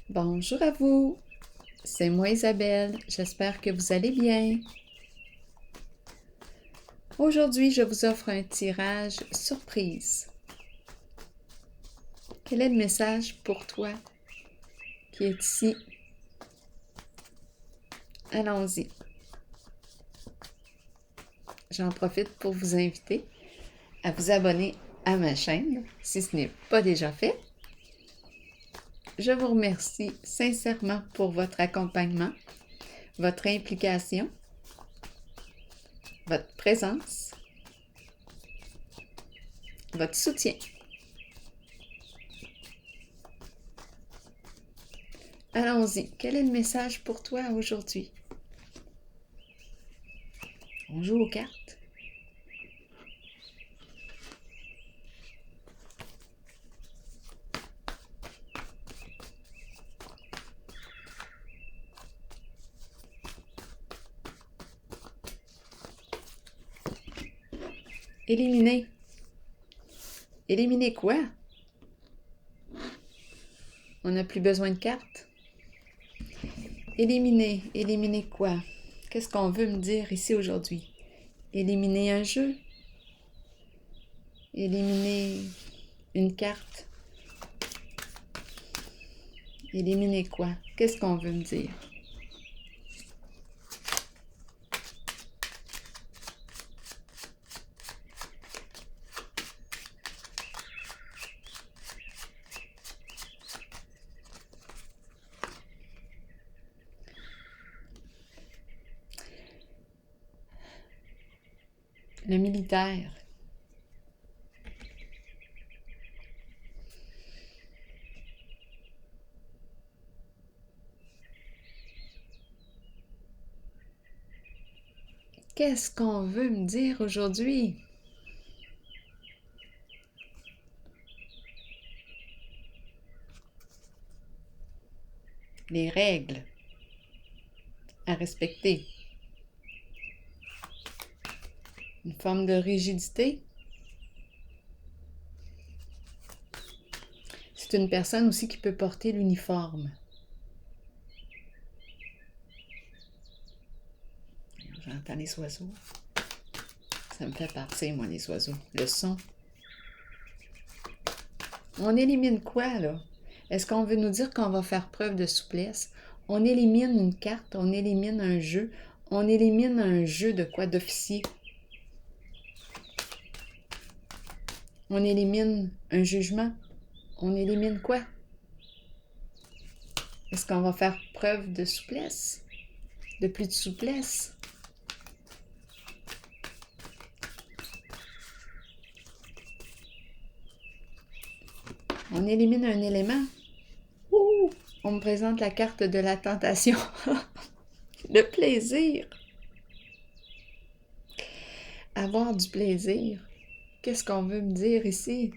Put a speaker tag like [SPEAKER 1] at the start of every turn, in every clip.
[SPEAKER 1] Bonjour à vous, c'est moi Isabelle, j'espère que vous allez bien. Aujourd'hui, je vous offre un tirage surprise. Quel est le message pour toi qui est ici? Allons-y. J'en profite pour vous inviter à vous abonner à ma chaîne si ce n'est pas déjà fait. Je vous remercie sincèrement pour votre accompagnement, votre implication, votre présence, votre soutien. Allons-y, quel est le message pour toi aujourd'hui? On joue aux cartes. Éliminer. Éliminer quoi? On n'a plus besoin de cartes. Éliminer. Éliminer quoi? Qu'est-ce qu'on veut me dire ici aujourd'hui? Éliminer un jeu? Éliminer une carte? Éliminer quoi? Qu'est-ce qu'on veut me dire? Le militaire. Qu'est-ce qu'on veut me dire aujourd'hui? Les règles à respecter. Une forme de rigidité. C'est une personne aussi qui peut porter l'uniforme. J'entends les oiseaux. Ça me fait partir, moi, les oiseaux. Le son. On élimine quoi, là? Est-ce qu'on veut nous dire qu'on va faire preuve de souplesse? On élimine une carte, on élimine un jeu. On élimine un jeu de quoi? D'officier. On élimine un jugement. On élimine quoi? Est-ce qu'on va faire preuve de souplesse? De plus de souplesse? On élimine un élément. Ouh! On me présente la carte de la tentation. Le plaisir. Avoir du plaisir. Qu'est-ce qu'on veut me dire ici?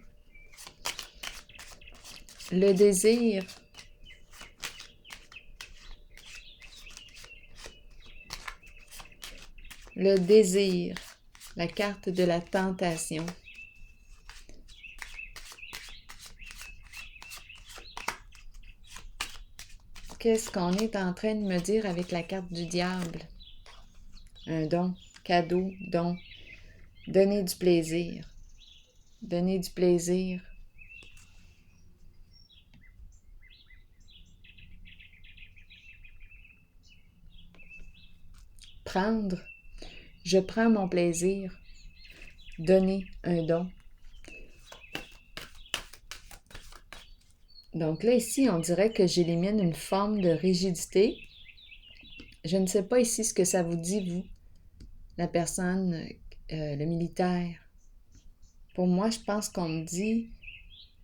[SPEAKER 1] Le désir. Le désir. La carte de la tentation. Qu'est-ce qu'on est en train de me dire avec la carte du diable? Un don, cadeau, don. Donner du plaisir. Donner du plaisir. Prendre. Je prends mon plaisir. Donner un don. Donc là, ici, on dirait que j'élimine une forme de rigidité. Je ne sais pas ici ce que ça vous dit, vous, la personne, le militaire. Pour moi, je pense qu'on me dit,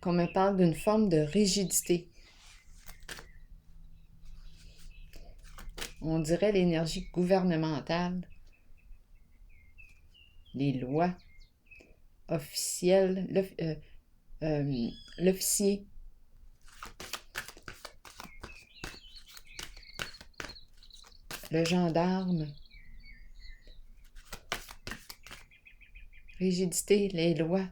[SPEAKER 1] qu'on me parle d'une forme de rigidité. On dirait l'énergie gouvernementale, les lois officielles, l'officier. Le gendarme. Rigidité, les lois.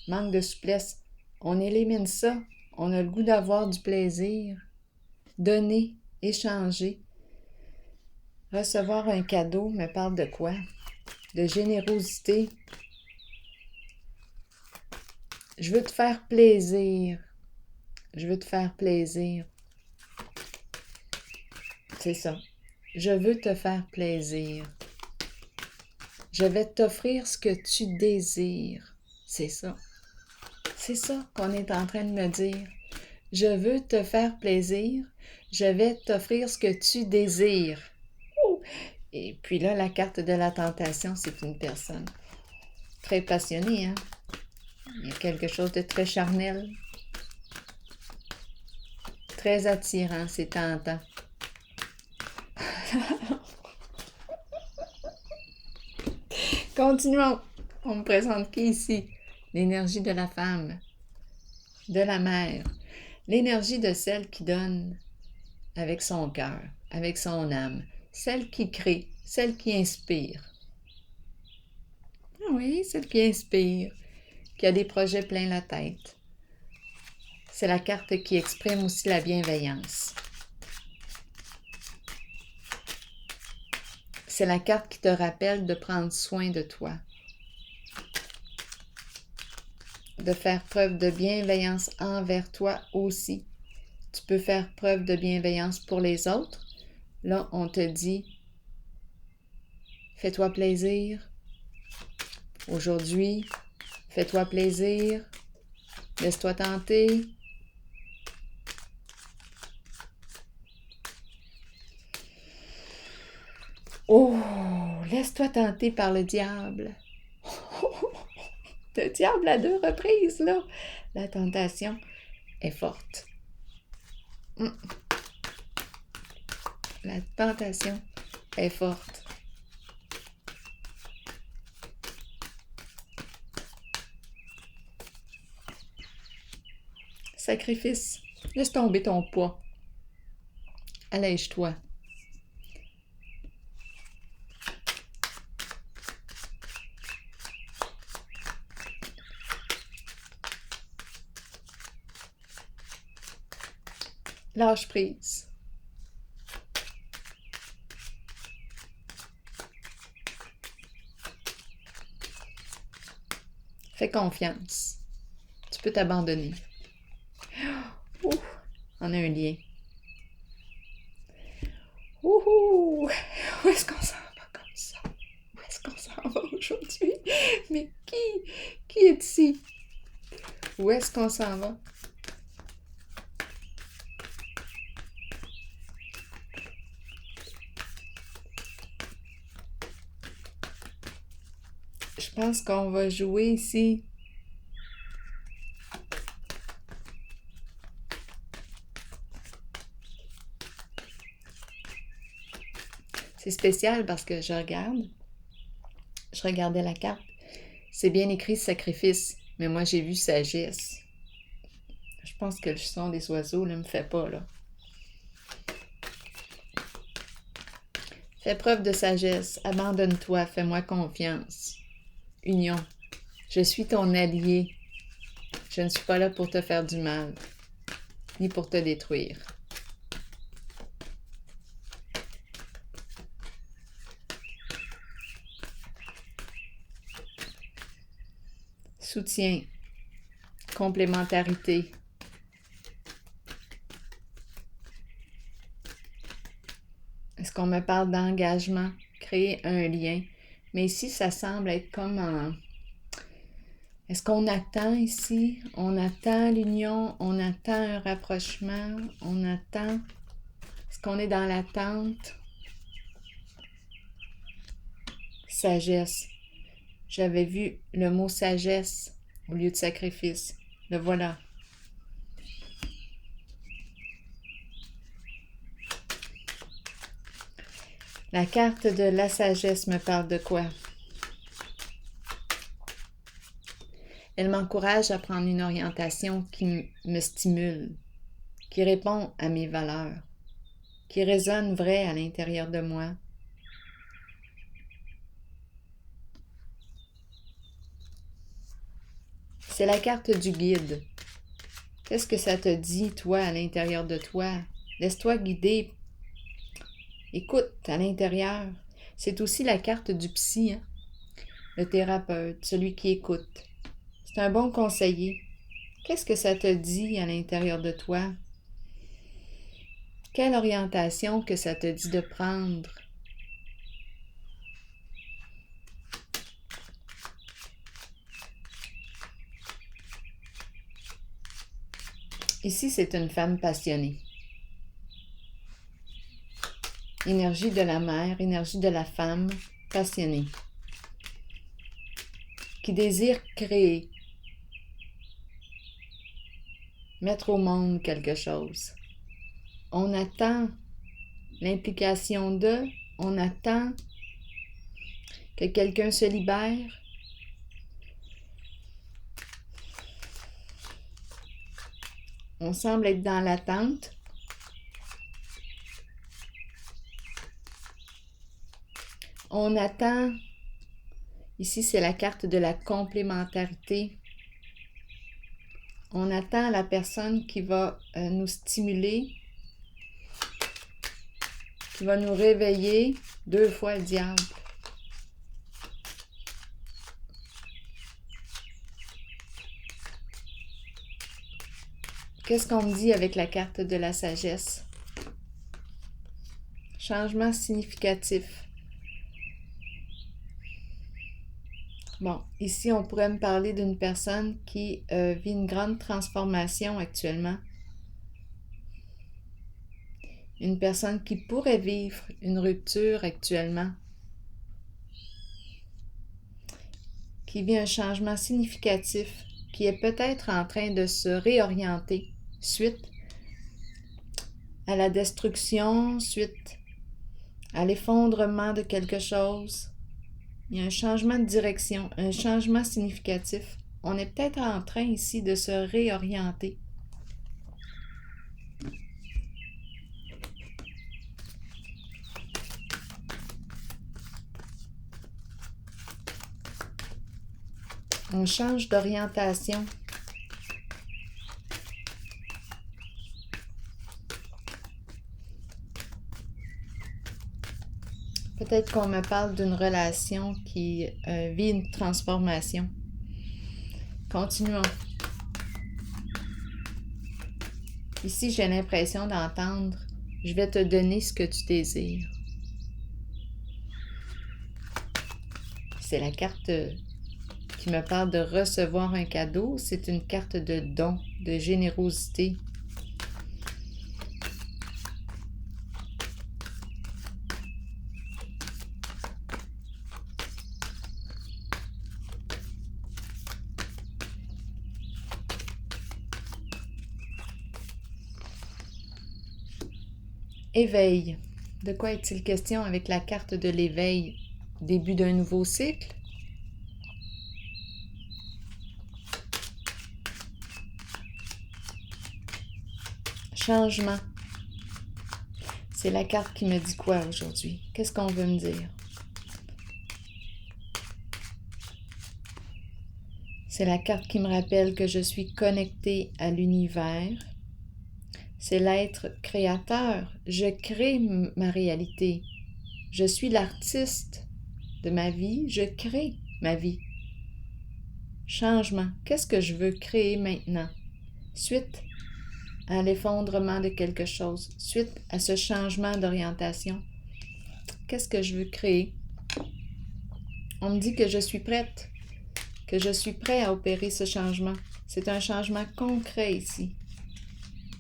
[SPEAKER 1] Manque de souplesse. On élimine ça. On a le goût d'avoir du plaisir. donner, échanger. Recevoir un cadeau me parle de quoi? De générosité. Je veux te faire plaisir. Je veux te faire plaisir. C'est ça. Je veux te faire plaisir. Je vais t'offrir ce que tu désires. C'est ça. C'est ça qu'on est en train de me dire. Je veux te faire plaisir. Je vais t'offrir ce que tu désires. Et puis là, la carte de la tentation, c'est une personne très passionnée, hein? Il y a quelque chose de très charnel, très attirant, c'est tentant. Continuons. On me présente qui ici? L'énergie de la femme, de la mère, l'énergie de celle qui donne avec son cœur, avec son âme, celle qui crée, celle qui inspire. Ah oui, celle qui inspire, qui a des projets plein la tête. C'est la carte qui exprime aussi la bienveillance. C'est la carte qui te rappelle de prendre soin de toi, de faire preuve de bienveillance envers toi aussi. Tu peux faire preuve de bienveillance pour les autres. Là, on te dit, fais-toi plaisir. Aujourd'hui, fais-toi plaisir. Laisse-toi tenter. Oh, laisse-toi tenter par le diable. Le diable à 2 reprises, là. La tentation est forte. La tentation est forte. Sacrifice. Laisse tomber ton poids. Allège-toi. Lâche prise. Fais confiance. Tu peux t'abandonner. Ouh, on a un lien. Ouh, où est-ce qu'on s'en va comme ça? Où est-ce qu'on s'en va aujourd'hui? Mais qui est ici? Où est-ce qu'on s'en va? Je pense qu'on va jouer ici. C'est spécial parce que je regardais la carte. C'est bien écrit sacrifice, mais moi j'ai vu sagesse. Je pense que le son des oiseaux ne me fait pas, là. Fais preuve de sagesse, abandonne-toi, fais-moi confiance. Union. Je suis ton allié. Je ne suis pas là pour te faire du mal, ni pour te détruire. Soutien, complémentarité. Est-ce qu'on me parle d'engagement, créer un lien? Mais ici, ça semble être comme en... Est-ce qu'on attend ici? On attend l'union, on attend un rapprochement, on attend... Est-ce qu'on est dans l'attente? Sagesse. J'avais vu le mot sagesse au lieu de sacrifice. Le voilà. La carte de la sagesse me parle de quoi? Elle m'encourage à prendre une orientation qui me stimule, qui répond à mes valeurs, qui résonne vrai à l'intérieur de moi. C'est la carte du guide. Qu'est-ce que ça te dit, toi, à l'intérieur de toi? Laisse-toi guider. Écoute à l'intérieur. C'est aussi la carte du psy, hein? Le thérapeute, celui qui écoute. C'est un bon conseiller. Qu'est-ce que ça te dit à l'intérieur de toi? Quelle orientation que ça te dit de prendre? Ici, c'est une femme passionnée. Énergie de la mère, énergie de la femme passionnée, qui désire créer, mettre au monde quelque chose. On attend l'implication de, on attend que quelqu'un se libère. On semble être dans l'attente. On attend, ici c'est la carte de la complémentarité. On attend la personne qui va nous stimuler, qui va nous réveiller. 2 fois le diable. Qu'est-ce qu'on me dit avec la carte de la sagesse? Changement significatif. Bon, ici, on pourrait me parler d'une personne qui vit une grande transformation actuellement. Une personne qui pourrait vivre une rupture actuellement. Qui vit un changement significatif, qui est peut-être en train de se réorienter suite à la destruction, suite à l'effondrement de quelque chose. Il y a un changement de direction, un changement significatif. On est peut-être en train ici de se réorienter. On change d'orientation. Peut-être qu'on me parle d'une relation qui vit une transformation. Continuons. Ici, j'ai l'impression d'entendre « Je vais te donner ce que tu désires ». C'est la carte qui me parle de recevoir un cadeau. C'est une carte de don, de générosité. Éveil. De quoi est-il question avec la carte de l'éveil? Début d'un nouveau cycle? Changement. C'est la carte qui me dit quoi aujourd'hui? Qu'est-ce qu'on veut me dire? C'est la carte qui me rappelle que je suis connectée à l'univers. C'est l'être créateur. Je crée ma réalité. Je suis l'artiste de ma vie. Je crée ma vie. Changement. Qu'est-ce que je veux créer maintenant? Suite à l'effondrement de quelque chose, suite à ce changement d'orientation, qu'est-ce que je veux créer? On me dit que je suis prête, que je suis prêt à opérer ce changement. C'est un changement concret ici,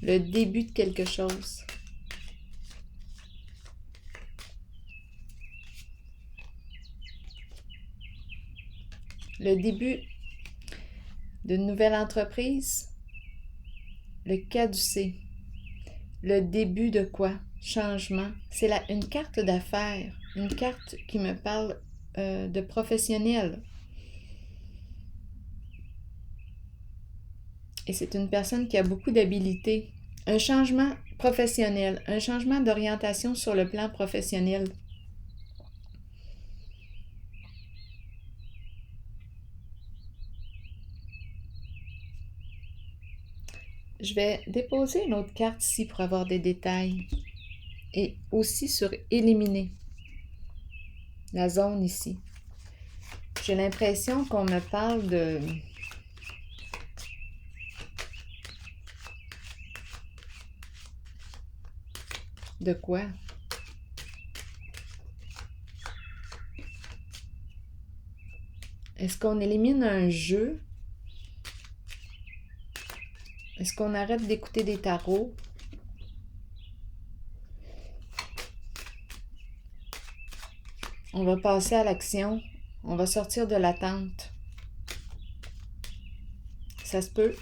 [SPEAKER 1] le début de quelque chose. Le début d'une nouvelle entreprise, le caducée. Le début de quoi? Changement. C'est une carte d'affaires, une carte qui me parle de professionnel. Et c'est une personne qui a beaucoup d'habilité. Un changement professionnel, un changement d'orientation sur le plan professionnel. Je vais déposer une autre carte ici pour avoir des détails. Et aussi sur éliminer la zone ici. J'ai l'impression qu'on me parle de... De quoi? Est-ce qu'on élimine un jeu? Est-ce qu'on arrête d'écouter des tarots? On va passer à l'action. On va sortir de l'attente. Ça se peut.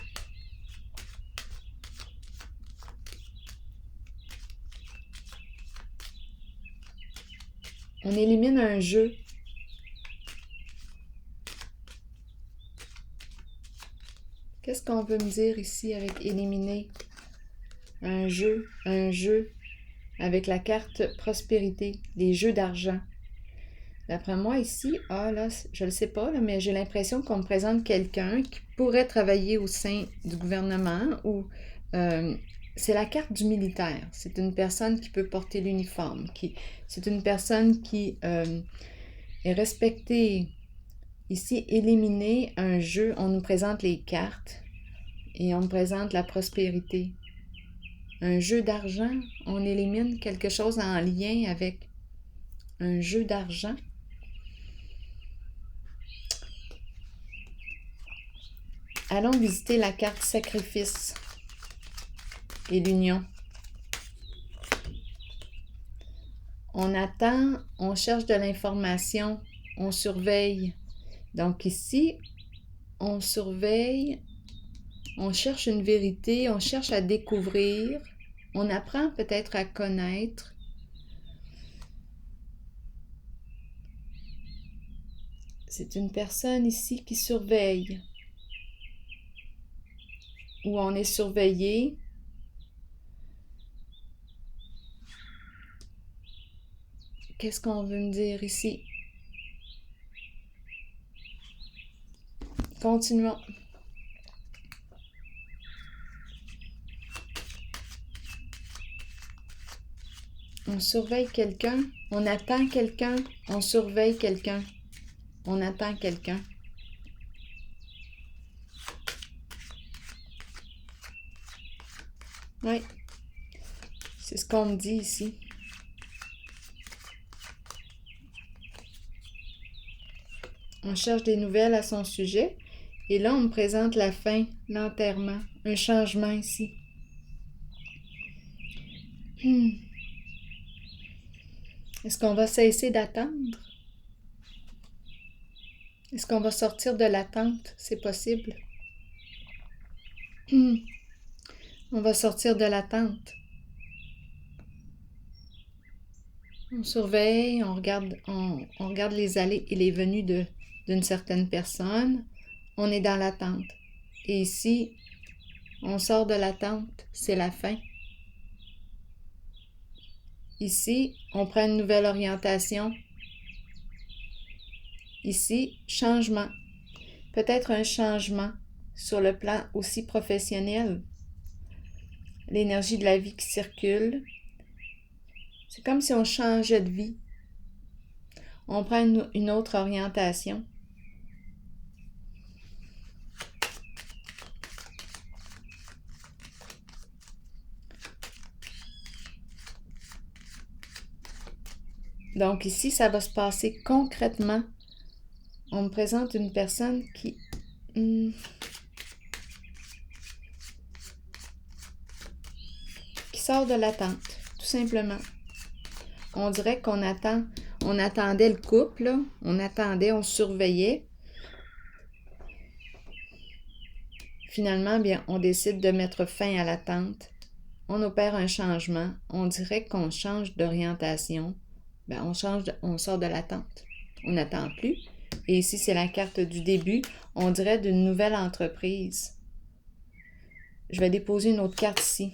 [SPEAKER 1] On élimine un jeu. Qu'est-ce qu'on veut me dire ici avec éliminer? Un jeu avec la carte prospérité, les jeux d'argent. D'après moi ici, là, je ne le sais pas, là, mais j'ai l'impression qu'on me présente quelqu'un qui pourrait travailler au sein du gouvernement ou c'est la carte du militaire. C'est une personne qui peut porter l'uniforme. C'est une personne qui est respectée. Ici, éliminer un jeu, on nous présente les cartes et on me présente la prospérité. Un jeu d'argent, on élimine quelque chose en lien avec un jeu d'argent. Allons visiter la carte sacrifice et l'union. On attend, on cherche de l'information, on surveille. Donc ici, on surveille, on cherche une vérité, on cherche à découvrir, on apprend peut-être à connaître. C'est une personne ici qui surveille, où on est surveillé. Qu'est-ce qu'on veut me dire ici? Continuons. On surveille quelqu'un, on attend quelqu'un, on surveille quelqu'un, on attend quelqu'un. Oui, c'est ce qu'on me dit ici. On cherche des nouvelles à son sujet. Et là, on me présente la fin, l'enterrement, un changement ici. Est-ce qu'on va cesser d'attendre? Est-ce qu'on va sortir de l'attente? C'est possible. On va sortir de l'attente. On surveille, on regarde les allées et les venues d'une certaine personne. On est dans l'attente. Et ici, on sort de l'attente. C'est la fin. Ici, on prend une nouvelle orientation. Ici, changement. Peut-être un changement sur le plan aussi professionnel. L'énergie de la vie qui circule. C'est comme si on changeait de vie. On prend une autre orientation. Donc ici, ça va se passer concrètement. On me présente une personne qui sort de l'attente, tout simplement. On dirait qu'on attendait le couple, là. On surveillait. Finalement, bien, on décide de mettre fin à l'attente. On opère un changement. On dirait qu'on change d'orientation. Ben, on sort de l'attente. On n'attend plus. Et ici, c'est la carte du début. On dirait d'une nouvelle entreprise. Je vais déposer une autre carte ici.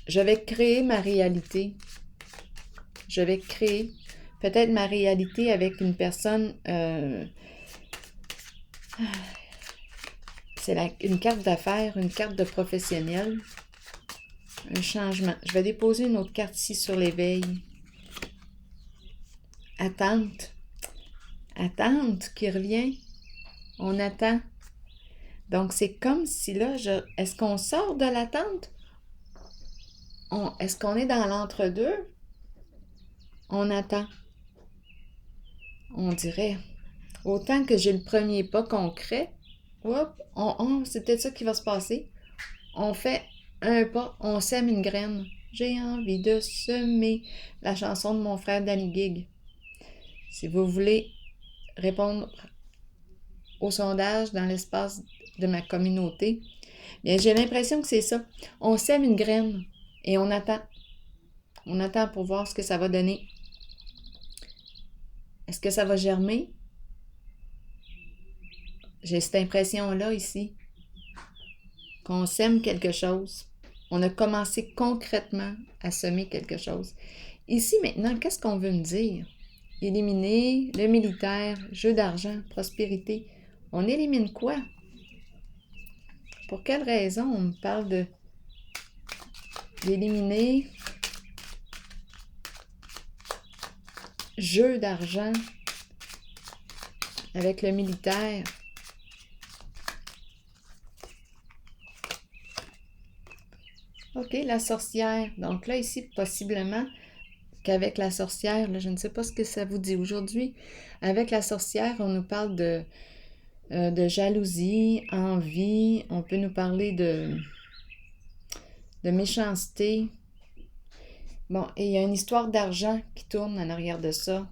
[SPEAKER 1] Je vais créer ma réalité. Je vais créer peut-être ma réalité avec une personne... une carte d'affaires, une carte de professionnel. Un changement. Je vais déposer une autre carte ici sur l'éveil. Attente. Attente qui revient. On attend. Donc, c'est comme si là, est-ce qu'on sort de l'attente? Est-ce qu'on est dans l'entre-deux? On attend. On dirait. Autant que j'ai le premier pas concret, hop, c'est peut-être ça qui va se passer. On fait un pas, on sème une graine. J'ai envie de semer la chanson de mon frère Danny Gig. Si vous voulez répondre au sondage dans l'espace de ma communauté, bien, j'ai l'impression que c'est ça. On sème une graine et on attend. On attend pour voir ce que ça va donner. Est-ce que ça va germer? J'ai cette impression-là ici, qu'on sème quelque chose. On a commencé concrètement à semer quelque chose. Ici, maintenant, qu'est-ce qu'on veut me dire? Éliminer le militaire, jeu d'argent, prospérité. On élimine quoi? Pour quelle raison on me parle d'éliminer jeu d'argent avec le militaire? OK, la sorcière. Donc là, ici, possiblement qu'avec la sorcière, là, je ne sais pas ce que ça vous dit aujourd'hui. Avec la sorcière, on nous parle de jalousie, envie. On peut nous parler de méchanceté. Bon, et il y a une histoire d'argent qui tourne en arrière de ça.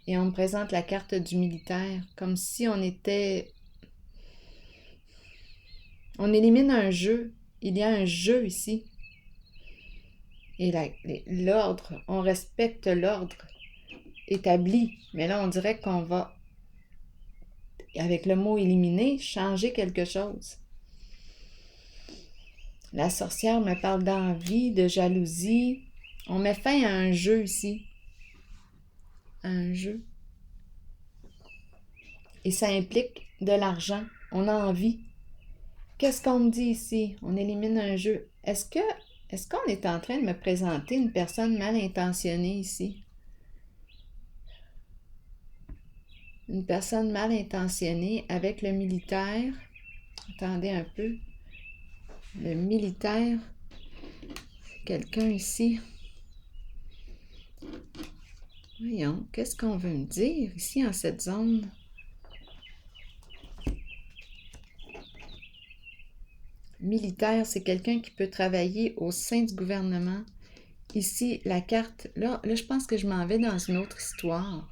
[SPEAKER 1] Et on me présente la carte du militaire, comme si on était... On élimine un jeu. Il y a un jeu ici. Et l'ordre, on respecte l'ordre établi. Mais là, on dirait qu'on va, avec le mot éliminer, changer quelque chose. La sorcière me parle d'envie, de jalousie. On met fin à un jeu ici. Un jeu. Et ça implique de l'argent. On a envie. Qu'est-ce qu'on me dit ici? On élimine un jeu. Est-ce qu'on est en train de me présenter une personne mal intentionnée ici? Une personne mal intentionnée avec le militaire. Attendez un peu. Le militaire. Quelqu'un ici. Voyons, qu'est-ce qu'on veut me dire ici en cette zone? Militaire, c'est quelqu'un qui peut travailler au sein du gouvernement. Ici, la carte, là, je pense que je m'en vais dans une autre histoire.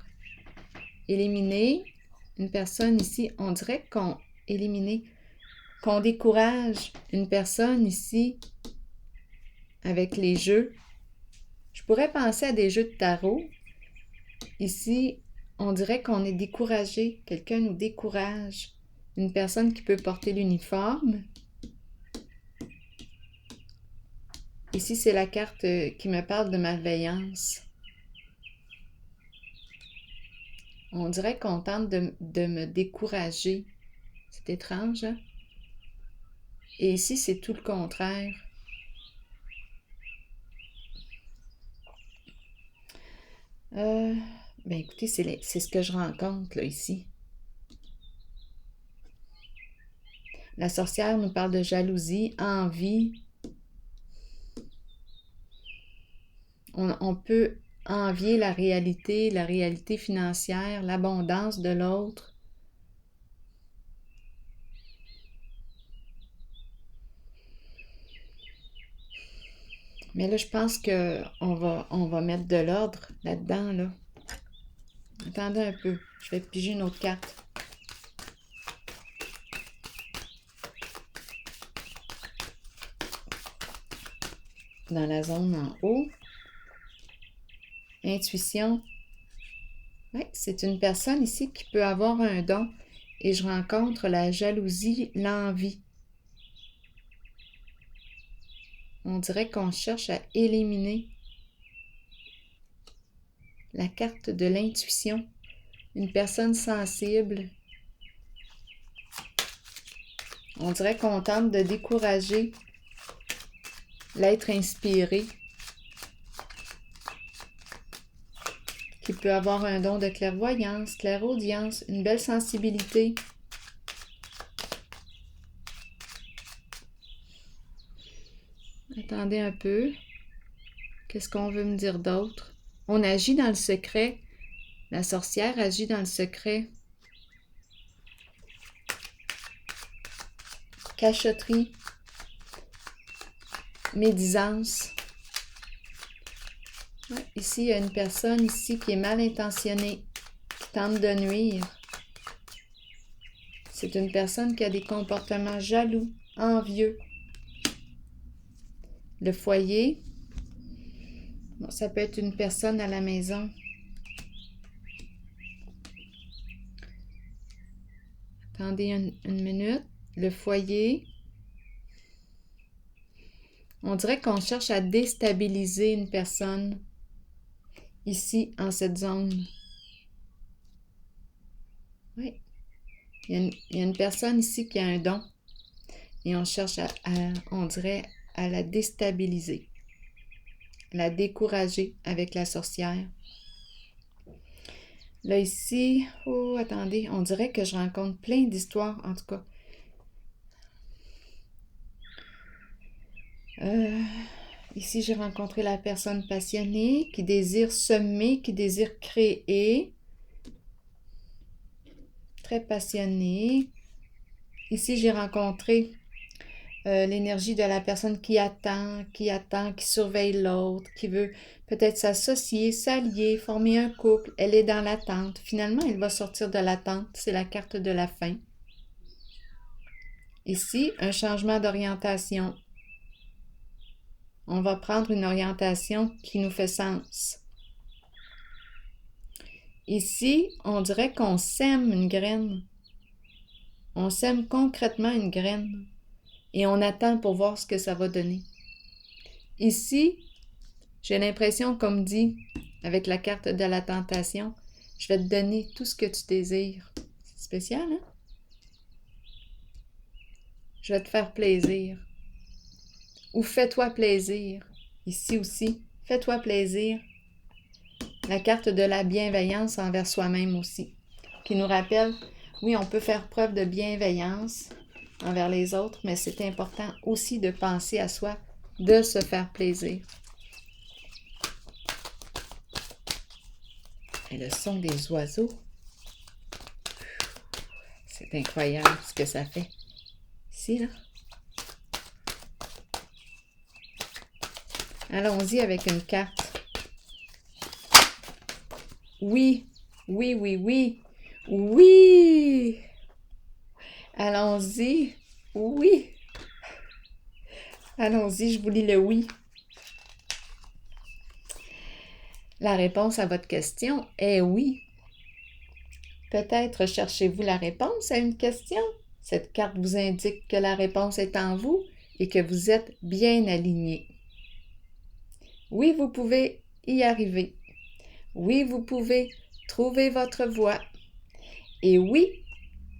[SPEAKER 1] Éliminer une personne ici, on dirait qu'on décourage une personne ici avec les jeux. Je pourrais penser à des jeux de tarot. Ici, on dirait qu'on est découragé. Quelqu'un nous décourage. Une personne qui peut porter l'uniforme. Ici, c'est la carte qui me parle de malveillance. On dirait qu'on tente de me décourager. C'est étrange, hein? Et ici, c'est tout le contraire. Ben écoutez, c'est ce que je rencontre là, ici. La sorcière nous parle de jalousie, envie. On peut envier la réalité financière, l'abondance de l'autre. Mais là, je pense qu'on va mettre de l'ordre là-dedans, là. Attendez un peu, je vais piger une autre carte. Dans la zone en haut. Intuition. Oui, c'est une personne ici qui peut avoir un don. Et je rencontre la jalousie, l'envie. On dirait qu'on cherche à éliminer la carte de l'intuition. une personne sensible. On dirait qu'on tente de décourager l'être inspiré qui peut avoir un don de clairvoyance, clairaudience, une belle sensibilité. Attendez un peu. Qu'est-ce qu'on veut me dire d'autre? On agit dans le secret. La sorcière agit dans le secret. Cachotterie. Médisance. Ouais, ici, il y a une personne ici qui est mal intentionnée, qui tente de nuire. C'est une personne qui a des comportements jaloux, envieux. Le foyer, bon, ça peut être une personne à la maison. Attendez une minute. Le foyer. On dirait qu'on cherche à déstabiliser une personne ici, en cette zone. Oui. Il y a une personne ici qui a un don. Et on cherche on dirait, à la déstabiliser. La décourager avec la sorcière. Là, ici, oh, attendez, on dirait que je rencontre plein d'histoires, en tout cas. Ici, j'ai rencontré la personne passionnée qui désire semer, qui désire créer. Très passionnée. Ici, j'ai rencontré l'énergie de la personne qui attend, qui surveille l'autre, qui veut peut-être s'associer, s'allier, former un couple. Elle est dans l'attente. Finalement, elle va sortir de l'attente. C'est la carte de la fin. Ici, un changement d'orientation. On va prendre une orientation qui nous fait sens. Ici, on dirait qu'on sème une graine. On sème concrètement une graine. Et on attend pour voir ce que ça va donner. Ici, j'ai l'impression, comme dit, avec la carte de la tentation, je vais te donner tout ce que tu désires. C'est spécial, hein? Je vais te faire plaisir. Ou fais-toi plaisir. Ici aussi, fais-toi plaisir. La carte de la bienveillance envers soi-même aussi, qui nous rappelle, oui, on peut faire preuve de bienveillance envers les autres, mais c'est important aussi de penser à soi, de se faire plaisir. Et le son des oiseaux, c'est incroyable ce que ça fait. Ici, là. Allons-y avec une carte. Oui, oui, oui, oui, oui. Allons-y, oui. Allons-y, je vous lis le oui. La réponse à votre question est oui. Peut-être cherchez-vous la réponse à une question. Cette carte vous indique que la réponse est en vous et que vous êtes bien aligné. Oui, vous pouvez y arriver. Oui, vous pouvez trouver votre voie. Et oui,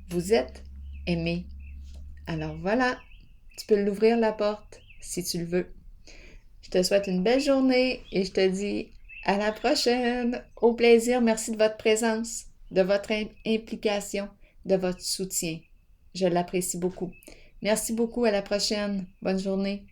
[SPEAKER 1] vous êtes aimé. Alors voilà, tu peux l'ouvrir la porte si tu le veux. Je te souhaite une belle journée et je te dis à la prochaine. Au plaisir, merci de votre présence, de votre implication, de votre soutien. Je l'apprécie beaucoup. Merci beaucoup, à la prochaine. Bonne journée.